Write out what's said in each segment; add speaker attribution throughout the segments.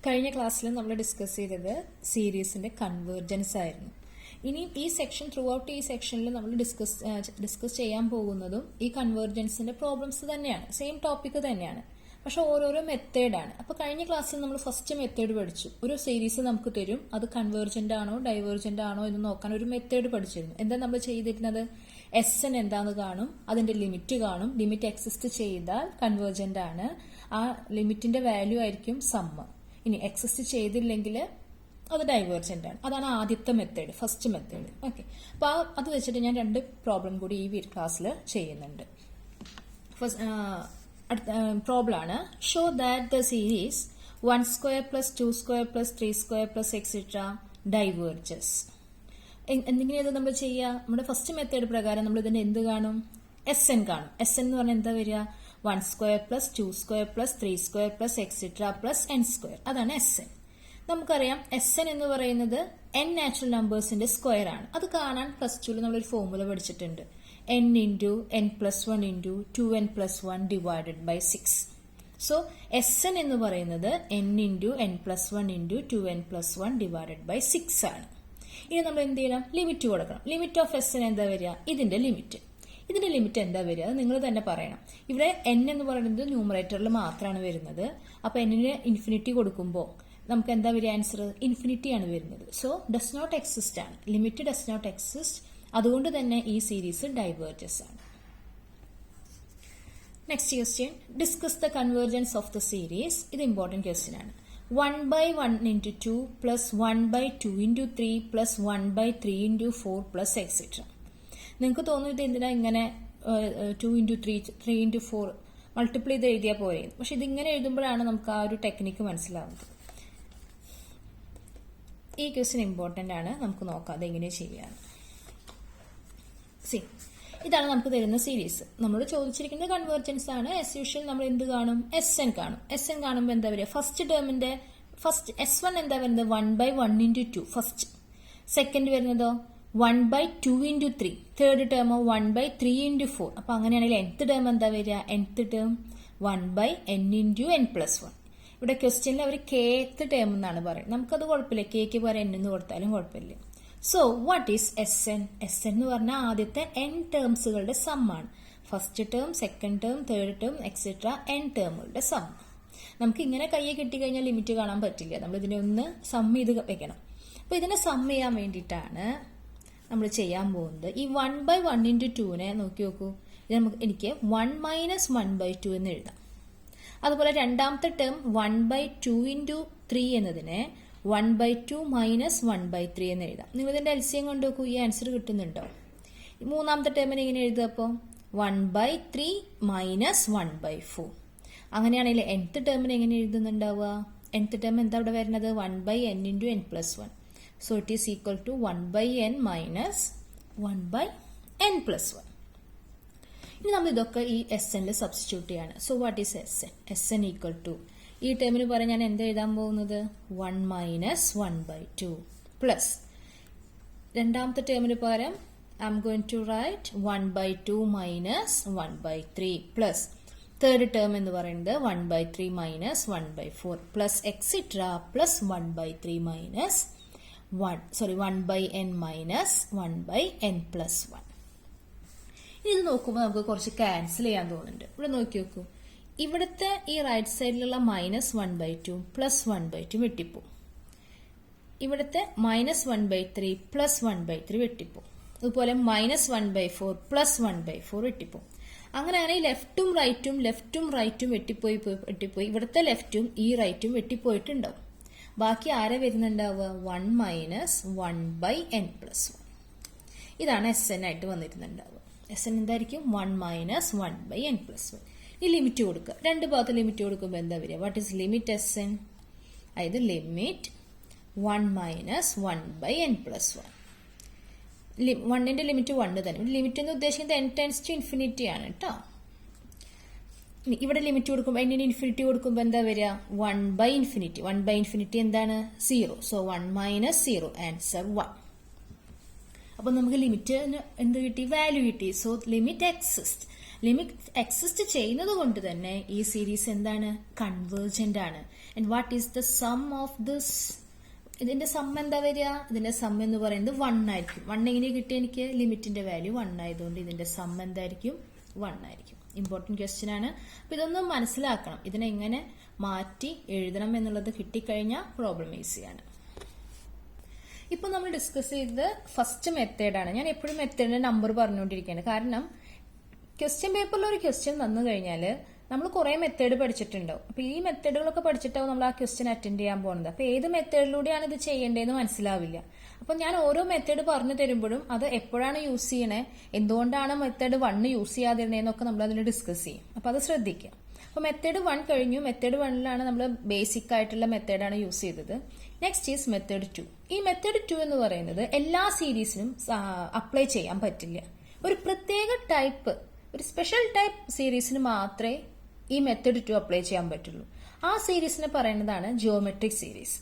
Speaker 1: കഴിഞ്ഞ ക്ലാസ്സിൽ നമ്മൾ ഡിസ്കസ് ചെയ്തത് സീരീസിന്റെ കൺവേർജൻസ് ആയിരുന്നു. ഇനി ഈ സെക്ഷൻ ത്രൂ ഔട്ട് ഈ സെക്ഷനിൽ നമ്മൾ ഡിസ്കസ് ചെയ്യാൻ പോകുന്നതും ഈ കൺവേർജൻസിന്റെ പ്രോബ്ലംസ് തന്നെയാണ്, സെയിം ടോപ്പിക് തന്നെയാണ്, പക്ഷെ ഓരോരോ മെത്തേഡാണ്. അപ്പൊ കഴിഞ്ഞ ക്ലാസ്സിൽ നമ്മൾ ഫസ്റ്റ് മെത്തേഡ് പഠിച്ചു. ഒരു സീരീസ് നമുക്ക് തരും, അത് കൺവേർജന്റ് ആണോ ഡൈവേർജന്റ് ആണോ എന്ന് നോക്കാൻ ഒരു മെത്തേഡ് പഠിച്ചിരുന്നു. എന്താ നമ്മൾ ചെയ്തിരുന്നത്? എസ് എൻ എന്താന്ന് കാണും, അതിന്റെ ലിമിറ്റ് കാണും, ലിമിറ്റ് എക്സിസ്റ്റ് ചെയ്താൽ കൺവേർജന്റ് ആണ്, ആ ലിമിറ്റിന്റെ വാല്യൂ ആയിരിക്കും സമ്മ്. ഇനി എക്സിസ്റ്റ് ചെയ്തില്ലെങ്കിൽ അത് ഡൈവേർജന്റ് ആണ്. അതാണ് ആദ്യത്തെ മെത്തേഡ്, ഫസ്റ്റ് മെത്തേഡ്. ഓക്കെ, അപ്പൊ അത് വെച്ചിട്ട് ഞാൻ രണ്ട് പ്രോബ്ലം കൂടി ഈ ക്ലാസ്സിൽ ചെയ്യുന്നുണ്ട്. പ്രോബ്ലം ആണ്, show that the series 1 square plus 2 square plus 3 square plus etc. Diverges. എന്തെങ്കിലും നമ്മൾ ചെയ്യുക, നമ്മുടെ ഫസ്റ്റ് മെത്തേഡ് പ്രകാരം നമ്മൾ ഇതിന്റെ എന്ത് കാണും? എസ് എൻ കാണും. എസ് എൻ എന്ന് പറഞ്ഞാൽ എന്താ വരിക? 1 square plus 2 square plus 3 square plus etc. plus n square. അതാണ് എസ് എൻ. നമുക്കറിയാം എസ് എൻ എന്ന് പറയുന്നത് n നാച്ചുറൽ നമ്പേഴ്സിന്റെ സ്ക്വയർ ആണ്. അത് കാണാൻ പ്ലസ് ടുവിൽ നമ്മളൊരു ഫോർമുല പഠിച്ചിട്ടുണ്ട്, n into n plus 1 into 2n plus 1 divided by 6. So S N എന്ന് പറയുന്നത് n into n plus 1 into 2n plus 1 divided by 6 ആണ്. ഇനി നമ്മൾ എന്ത് ചെയ്യണം? ലിമിറ്റ് കൊടുക്കണം. ലിമിറ്റ് ഓഫ് എസ് എൻ എന്താ വരിക? ഇതിന്റെ ലിമിറ്റ്. ഇതിന്റെ ലിമിറ്റ് എന്താ വരിക? അത് നിങ്ങൾ തന്നെ പറയണം. ഇവിടെ n എന്ന് പറയുന്നത് ന്യൂമറേറ്ററിൽ മാത്രമാണ് വരുന്നത്. അപ്പൊ n-ന് ഇൻഫിനിറ്റി കൊടുക്കുമ്പോൾ നമുക്ക് എന്താ വരിക? ആൻസർ ഇൻഫിനിറ്റി ആണ് വരുന്നത്. സോ ഡസ് നോട്ട് എക്സിസ്റ്റ് ആണ്, ലിമിറ്റ് ഡസ് നോട്ട് എക്സിസ്റ്റ്. അതുകൊണ്ട് തന്നെ ഈ സീരീസ് ഡൈവേർജസ് ആണ്. Next question, discuss the convergence of the series. ഇത് ഇമ്പോർട്ടന്റ് ക്വസ്റ്റ്യൻ ആണ്. 1/1 into 2 plus 1/2 into 3 plus 1/3 into 4 plus etc. നിങ്ങൾക്ക് തോന്നും ഇത് എന്തിനാ ഇങ്ങനെ 2 into 3 3 into 4 മൾട്ടിപ്ലൈ ചെയ്ത് എഴുതിയാൽ പോരെ, പക്ഷെ ഇതിങ്ങനെ എഴുതുമ്പോഴാണ് നമുക്ക് ആ ഒരു ടെക്നിക്ക് മനസ്സിലാവുന്നത്. ഈ ക്വസ്റ്റ്യൻ ഇമ്പോർട്ടന്റ് ആണ്, നമുക്ക് നോക്കാം അതെങ്ങനെ ചെയ്യാന്ന്. ഇതാണ് നമുക്ക് തരുന്ന സീരീസ്. നമ്മളോട് ചോദിച്ചിരിക്കുന്നത് കൺവേർജൻസ് ആണ്. ആസ് യൂഷ്വൽ നമ്മൾ എന്ത് കാണും? എസ് എൻ കാണും. എസ് എൻ കാണുമ്പോൾ എന്താ വരിക? ഫസ്റ്റ് ടേമിന്റെ ഫസ്റ്റ് S1 എന്താ വരുന്നത്? 1/1 into 2 ഫസ്റ്റ്. സെക്കൻഡ് വരുന്നതോ 1/2 into 3. തേർഡ് ടേമോ 1/3 into 4. അപ്പൊ അങ്ങനെയാണെങ്കിൽ nth ടേം എന്താ വരിക? nth term 1/n into n plus 1. ഇവിടെ ക്വസ്റ്റ്യനിൽ അവർ kth ടേം എന്നാണ് പറയുന്നത്. നമുക്കത് കുഴപ്പമില്ല, kക്ക് പകരം n എന്ന് കൊടുത്താലും കുഴപ്പമില്ല. So what is S N? S N എന്ന് പറഞ്ഞാൽ ആദ്യത്തെ n ടേംസുകളുടെ സം ആണ്. First term, second term, third term etcetera n ടേമുകളുടെ സം. നമുക്ക് ഇങ്ങനെ കയ്യെ കിട്ടിക്കഴിഞ്ഞാൽ ലിമിറ്റ് കാണാൻ പറ്റില്ല, നമ്മൾ ഇതിനെ ഒന്ന് സം ചെയ്ത് വെക്കണം. അപ്പൊ ഇതിനെ സം ചെയ്യാൻ വേണ്ടിയിട്ടാണ് നമ്മൾ ചെയ്യാൻ പോകുന്നത്. ഈ 1/1 into 2നെ നോക്കി നോക്കൂ. എനിക്ക് 1 minus 1/2 എന്ന് എഴുതാം. അതുപോലെ രണ്ടാമത്തെ ടേം 1/2 into 3 എന്നതിനെ 1/2 minus 1/3 എന്ന് എഴുതാം. നിങ്ങൾ ഇതിന്റെ എൽസിയം കൊണ്ട് നോക്കൂ, ഈ ആൻസർ കിട്ടുന്നുണ്ടോ? മൂന്നാമത്തെ ടേമിനെ ഇങ്ങനെ എഴുതുക. അപ്പോൾ 1/3 minus 1/4. അങ്ങനെയാണെങ്കിൽ nth ടേമിനെ എങ്ങനെ എഴുതുന്നുണ്ടാവുക? nth ടേം എന്താ ഇവിടെ വരുന്നത്? 1/n into n plus 1. So it is equal to 1/n minus 1/n plus 1. ഇനി നമ്മൾ ഇതൊക്കെ ഈ എസ് എനിൽ സബ്സ്റ്റിറ്റ്യൂട്ട് ചെയ്യാണ്. So what is S N? S N equal to, ഈ ടേമിന് പറയാൻ ഞാൻ എന്താ എഴുതാൻ പോകുന്നത്? 1 minus 1/2 പ്ലസ് രണ്ടാമത്തെ ടേമിന് പകരം I'm going to write 1/2 minus 1/3 plus third term എന്ന് പറയുന്നത് 1/3 minus 1/4 plus etcetera plus 1/3 minus 1/n minus 1/n plus 1. ഇത് നോക്കുമ്പോൾ നമുക്ക് കുറച്ച് ക്യാൻസൽ ചെയ്യാൻ തോന്നുന്നുണ്ട്. ഇവിടെ നോക്കി നോക്കൂ, ഇവിടുത്തെ ഈ റൈറ്റ് സൈഡിലുള്ള -1/2 പ്ലസ് 1/2 വെട്ടിപ്പോവും. ഇവിടുത്തെ -1/3 പ്ലസ് 1/3 വെട്ടിപ്പോവും. അതുപോലെ -1/4 പ്ലസ് 1/4 വെട്ടിപ്പോവും. അങ്ങനെയാണെങ്കിൽ ലെഫ്റ്റും റൈറ്റും വെട്ടിപ്പോയി ഇവിടുത്തെ ലെഫ്റ്റും ഈ റൈറ്റും വെട്ടിപ്പോയിട്ടുണ്ടാവും. ബാക്കി ആരെ വരുന്നുണ്ടാവുക? 1 minus 1/n plus 1. ഇതാണ് എസ് എൻ ആയിട്ട് വന്നിരുന്നുണ്ടാവുക. എസ് എൻ എന്തായിരിക്കും? 1 minus 1/n plus 1. ഈ ലിമിറ്റ് കൊടുക്കുക. രണ്ട് ഭാഗത്ത് ലിമിറ്റ് കൊടുക്കുമ്പോൾ എന്താ വരിക? What is limit S N? അതായത് ലിമിറ്റ് 1 minus 1/n plus 1. 1ന്റെ ലിമിറ്റ് 1 തന്നെ. ലിമിറ്റ് എന്ന് ഉദ്ദേശിക്കുന്നത് n tends to infinity ആണ് കേട്ടോ. ഇവിടെ ലിമിറ്റ് കൊടുക്കുമ്പോൾ n-ന് ഇൻഫിനിറ്റി കൊടുക്കുമ്പോൾ എന്താ വരിക? 1/infinity. 1/infinity എന്താണ്? 0. So 1 minus 0, answer 1. അപ്പൊ നമുക്ക് ലിമിറ്റ് എന്ത് കിട്ടി? വാല്യൂ കിട്ടി. So limit exist. Limit exist ചെയ്യുന്നത് കൊണ്ട് തന്നെ ഈ സീരീസ് എന്താണ്? കൺവേർജന്റ് ആണ്. And what is the sum of this? ഇതിന്റെ സം എന്താ വരിക? ഇതിന്റെ സം എന്ന് പറയുന്നത് 1 ആയിരിക്കും. 1 എങ്ങനെ കിട്ടിയ എനിക്ക്? ലിമിറ്റിന്റെ വാല്യൂ 1 ആയതുകൊണ്ട് ഇതിന്റെ സം എന്തായിരിക്കും? 1 ആയിരിക്കും. ഇമ്പോർട്ടന്റ് ക്വസ്റ്റ്യൻ ആണ്. അപ്പൊ ഇതൊന്നും മനസ്സിലാക്കണം. ഇതിനെങ്ങനെ മാറ്റി എഴുതണം എന്നുള്ളത് കിട്ടിക്കഴിഞ്ഞാൽ പ്രോബ്ലം ഈസിയാണ്. ഇപ്പൊ നമ്മൾ ഡിസ്കസ് ചെയ്തത് ഫസ്റ്റ് മെത്തേഡാണ്. ഞാൻ എപ്പോഴും മെത്തേഡിന്റെ നമ്പർ പറഞ്ഞുകൊണ്ടിരിക്കുകയാണ്. കാരണം ക്വസ്റ്റ്യൻ പേപ്പറിൽ ഒരു ക്വസ്റ്റ്യൻ തന്നു കഴിഞ്ഞാൽ നമ്മൾ കുറെ മെത്തേഡ് പഠിച്ചിട്ടുണ്ടാവും. അപ്പൊ ഈ മെത്തേഡുകളൊക്കെ പഠിച്ചിട്ടാവും നമ്മൾ ആ ക്വസ്റ്റ്യൻ അറ്റൻഡ് ചെയ്യാൻ പോകുന്നത്. അപ്പൊ ഏത് മെത്തേഡിലൂടെയാണ് ഇത് ചെയ്യേണ്ടതെന്ന് മനസ്സിലാവില്ല. അപ്പൊ ഞാൻ ഓരോ മെത്തേഡ് പറഞ്ഞു തരുമ്പോഴും അത് എപ്പോഴാണ് യൂസ് ചെയ്യണേ, എന്തുകൊണ്ടാണ് മെത്തേഡ് 1 യൂസ് ചെയ്യാതിരുന്നതെന്നൊക്കെ നമ്മൾ അതിൽ ഡിസ്കസ് ചെയ്യും. അപ്പൊ അത് ശ്രദ്ധിക്കുക. അപ്പൊ മെത്തേഡ് 1 കഴിഞ്ഞു. മെത്തേഡ് 1ലാണ് നമ്മൾ ബേസിക് ആയിട്ടുള്ള മെത്തേഡാണ് യൂസ് ചെയ്തത്. Next is method 2. ഈ മെത്തേഡ് 2 എന്ന് പറയുന്നത് എല്ലാ സീരീസിനും അപ്ലൈ ചെയ്യാൻ പറ്റില്ല. ഒരു പ്രത്യേക ടൈപ്പ്, ഒരു സ്പെഷ്യൽ ടൈപ്പ് സീരീസിന് മാത്രമേ ഈ മെത്തേഡ് 2 അപ്ലൈ ചെയ്യാൻ പറ്റുള്ളൂ. ആ സീരീസിനെ പറയുന്നതാണ് ജിയോമെട്രിക് സീരീസ്.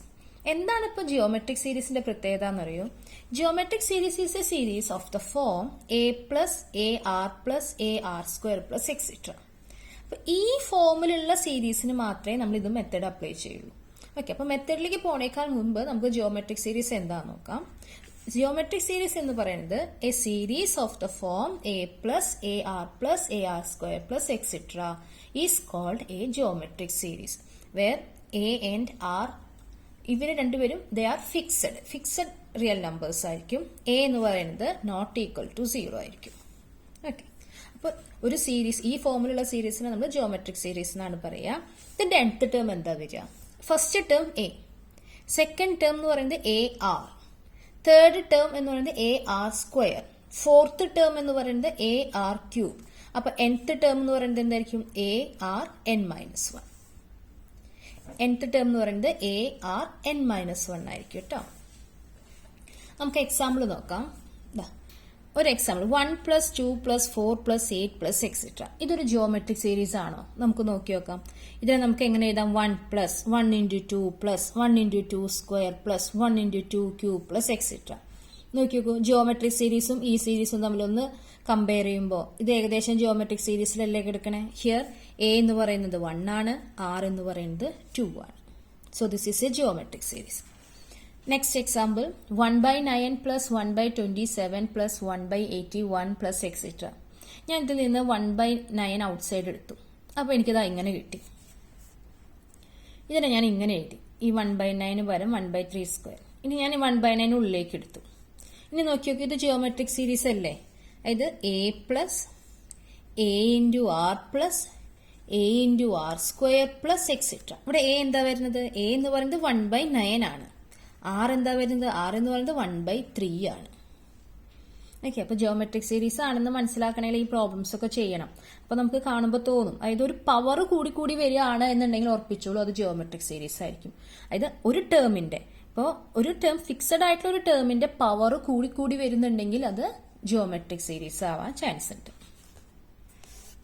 Speaker 1: എന്താണ് ഇപ്പൊ ജിയോമെട്രിക് സീരീസിന്റെ പ്രത്യേകത എന്നറിയോ? Geometric series is a series of the form a plus a r plus a r square plus etcetera. അപ്പൊ ഈ ഫോമിലുള്ള സീരീസിന് മാത്രമേ നമ്മൾ ഇത് മെത്തേഡ് അപ്ലൈ ചെയ്യുള്ളൂ. ഓക്കെ, അപ്പൊ മെത്തേഡിലേക്ക് പോണേക്കാൾ മുമ്പ് നമുക്ക് ജിയോമെട്രിക് സീരീസ് എന്താന്ന് നോക്കാം. ജിയോമെട്രിക് സീരീസ് എന്ന് പറയുന്നത് a series of the form a plus a r square plus etcetera is called a geometric series where a and r ഇവര് രണ്ടുപേരും they are fixed real numbers ആയിരിക്കും. എ എന്ന് പറയുന്നത് not equal to 0 ആയിരിക്കും. Okay, അപ്പൊ ഒരു series, ഈ ഫോമിലുള്ള സീരീസിനെ നമ്മൾ ജിയോമെട്രിക് സീരീസ് എന്നാണ് പറയുക. ഇതിന്റെ nth ടേം എന്താ വരിക? First term a, second term എന്ന് പറയുന്നത് എ ആർ, തേർഡ് ടേം എന്ന് പറയുന്നത് a r square, fourth term എന്ന് പറയുന്നത് എ ആർ ക്യൂബ്. അപ്പൊ nth ടേം എന്ന് പറയുന്നത് എന്തായിരിക്കും? A R n-1. nth term എന്ന് പറയുന്നത് എ ആർ n-1 ആയിരിക്കും കേട്ടോ. നമുക്ക് എക്സാമ്പിൾ നോക്കാം. ഒരു എക്സാമ്പിൾ 1 + 2 + 4 + 8 + എക്സെട്ര. ഇതൊരു ജിയോമെട്രിക് സീരീസ് ആണോ? നമുക്ക് നോക്കി നോക്കാം. ഇതിനെ നമുക്ക് എങ്ങനെ എഴുതാം? 1 + 1 × 2 + 1 × 2 സ്ക്വയർ + 1 × 2 ക്യൂബ് + എക്സെട്ര. നോക്കി നോക്കൂ, ജിയോമെട്രിക് സീരീസും ഈ സീരീസും തമ്മിലൊന്ന് കമ്പയർ ചെയ്യുമ്പോൾ ഇത് ഏകദേശം ജിയോമെട്രിക് സീരീസിലല്ലേ കിടക്കണേ? ഹിയർ എ എന്ന് പറയുന്നത് 1 ആണ്, ആർ എന്ന് പറയുന്നത് 2 ആണ്. So this is A geometric series. Next example 1/9 + 1/27 + 1/81 + etcetera. ഞാൻ ഇതിൽ നിന്ന് 1/9 ഔട്ട്സൈഡ് എടുത്തു. അപ്പൊ എനിക്കിത് ഇങ്ങനെ കിട്ടി. ഇതിനെ ഞാൻ ഇങ്ങനെ എഴുതി. ഈ 1/9 പകരം 1/3². ഇനി ഞാൻ 1/9 ഉള്ളിലേക്ക് എടുത്തു. ഇനി നോക്കി നോക്കി, ഇത് ജിയോമെട്രിക് സീരീസ് അല്ലേ? ഇത് a + a × r + a × r² + etcetera. ഇവിടെ a എന്താ വരുന്നത്? a എന്ന് പറയുന്നത് 1/9 ആണ്. r എന്താ വരുന്നത്? r എന്ന് പറയുന്നത് 1/3 ആണ്. ഓക്കെ, അപ്പൊ ജിയോമെട്രിക് സീരീസ് ആണെന്ന് മനസ്സിലാക്കണമെങ്കിൽ ഈ പ്രോബ്ലംസ് ഒക്കെ ചെയ്യണം. അപ്പൊ നമുക്ക് കാണുമ്പോൾ തോന്നും, അതായത് ഒരു പവർ കൂടി വരികയാണ് എന്നുണ്ടെങ്കിൽ ഉറപ്പിച്ചോളൂ അത് ജിയോമെട്രിക് സീരീസ് ആയിരിക്കും. അതായത് ഒരു ടേമിന്റെ, ഇപ്പോൾ ഒരു ടേം, ഫിക്സഡ് ആയിട്ടുള്ള ഒരു ടേമിന്റെ പവർ കൂടി വരുന്നുണ്ടെങ്കിൽ അത് ജിയോമെട്രിക് സീരീസ് ആവാൻ ചാൻസ് ഉണ്ട്.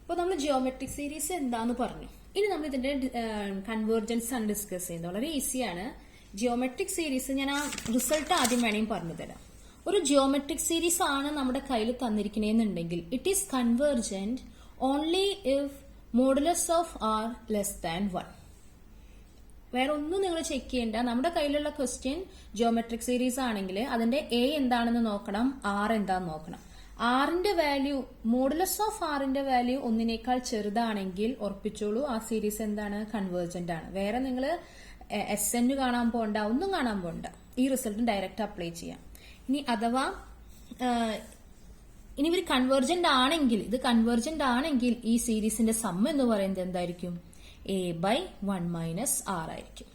Speaker 1: അപ്പോൾ നമ്മൾ ജിയോമെട്രിക് സീരീസ് എന്താന്ന് പറഞ്ഞു. ഇനി നമ്മൾ ഇതിന്റെ കൺവേർജൻസ് ആണ് ഡിസ്കസ് ചെയ്യുന്നത്. വളരെ ഈസിയാണ്. ജിയോമെട്രിക് സീരീസ് ഞാൻ ആ റിസൾട്ട് ആദ്യം വേണമെങ്കിൽ പറഞ്ഞു തരാം. ഒരു ജിയോമെട്രിക് സീരീസ് ആണ് നമ്മുടെ കയ്യിൽ തന്നിരിക്കണമെന്നുണ്ടെങ്കിൽ it is convergent only if modulus of R <1. വേറെ ഒന്നും നിങ്ങൾ ചെക്ക് ചെയ്യണ്ട. നമ്മുടെ കയ്യിലുള്ള ക്വസ്റ്റ്യൻ ജിയോമെട്രിക് സീരീസ് ആണെങ്കിൽ അതിന്റെ എ എന്താണെന്ന് നോക്കണം, ആർ എന്താണെന്ന് നോക്കണം. ആറിന്റെ വാല്യൂ, മോഡുലസ് ഓഫ് ആറിന്റെ വാല്യൂ 1നേക്കാൾ ചെറുതാണെങ്കിൽ ഉറപ്പിച്ചോളൂ ആ സീരീസ് എന്താണ്? കൺവേർജന്റ് ആണ്. വേറെ നിങ്ങൾ SN കാണാൻ പോണ്ട, ഒന്നും കാണാൻ പോണ്ട. ഈ റിസൾട്ട് ഡയറക്റ്റ് അപ്ലൈ ചെയ്യാം. ഇനി അഥവാ ഇനി ഇവർ കൺവേർജന്റ് ആണെങ്കിൽ, ഇത് കൺവേർജന്റ് ആണെങ്കിൽ ഈ സീരീസിന്റെ സം എന്ന് പറയുന്നത് എന്തായിരിക്കും? a/1 - r ആയിരിക്കും.